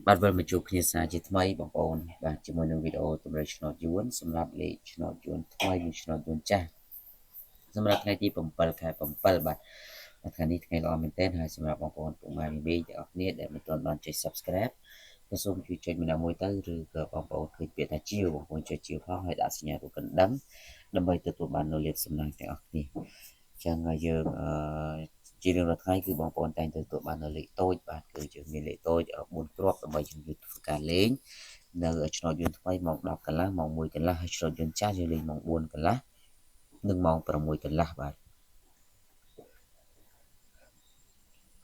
បាទវិលមកជួបគ្នាសាជាថ្មីបងប្អូនបាទជាមួយនឹងវីដេអូតម្រូវឆ្នោតយួនសម្រាប់លេខឆ្នោតយួនថ្មីនិងឆ្នោតយួនចាស់សម្រាប់ថ្ងៃទី7ខែ7បាទថ្ងៃនេះថ្ងៃល្អមែនទែនហើយសម្រាប់បងប្អូនពុកម៉ែមីមីទាំងអស់គ្នាដែលមិនទាន់បានចុច Subscribe ក៏សូមជួយចុចម្ដងមួយទៅឬក៏បងប្អូនឃើញពាក្យថាជាវបងប្អូនចុចជាវផងហើយដាក់សញ្ញារូបកណ្ដឹងដើម្បីទទួលបាននូវលាភសំណាងទាំងអស់គ្នាចឹងហើយយើងជារៀងរាល់ថ្ងៃគឺបងប្អូនតែងទៅទទួលបាននៅលេខតូចបាទគឺយើងមានលេខតូច4គ្រាប់ដើម្បីយើងធ្វើការលេងនៅឆ្នោតយន្តថ្មីម៉ោង10កន្លះម៉ោង1កន្លះហើយឆ្នោតយន្តចាស់យើងលេងម៉ោង4កន្លះនិងម៉ោង6កន្លះបាទ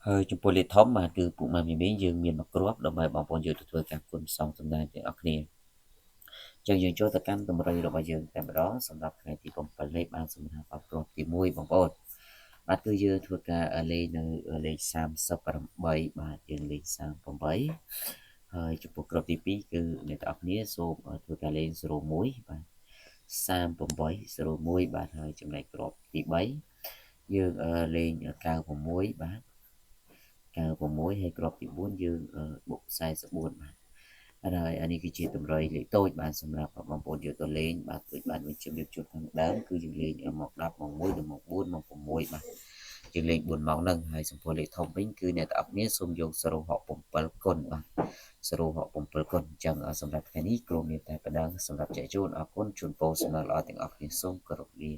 ហើយចំពោះលេខធំបាទគឺពុកម៉ែមីមីយើងមានមួយគ្រាប់ដើម្បីបងប្អូនយកទៅធ្វើការគុណផ្សំសំដែងទាំងអស់គ្នាចឹងយើងចូលទៅកាន់តម្រុយរបស់យើងតែម្ដងសម្រាប់ថ្ងៃទី7លេខបានសម្រាប់គ្រាប់ទី1បងប្អូនបាទគឺយើងធ្វើការលេងនៅលេខ38បាទយើងលេខ38ហើយចំពោះគ្រាប់ទី2គឺអ្នកទាំងអស់គ្នាសូមធ្វើការលេង01បាទ3801បាទហើយចំណែកគ្រាប់ទី3យើងលេង96បាទ96ហើយគ្រាប់ទី4យើងបុក44បាទហើយអានេះគឺជាតម្រុយលេខតូចបាទសម្រាប់បងប្អូនយកទៅលេងបាទដូចបានបញ្ជាក់ជូនខាងដើមគឺយើងលេងម៉ោង10ម៉ោង1ដល់ម៉ោង4ម៉ោង6បាទយើងលេង4ម៉ោងហ្នឹងហើយចំពោះលេខធំវិញគឺអ្នកទាំងអស់គ្នាសូមយក067គុណបាទ067គុណអញ្ចឹងសម្រាប់ថ្ងៃនេះគ្រូមានតែប៉ុណ្ណឹងសម្រាប់ចែកជូនអរគុណជូនពរសំណាងល្អទាំងអស់គ្នាសូមគោរពលា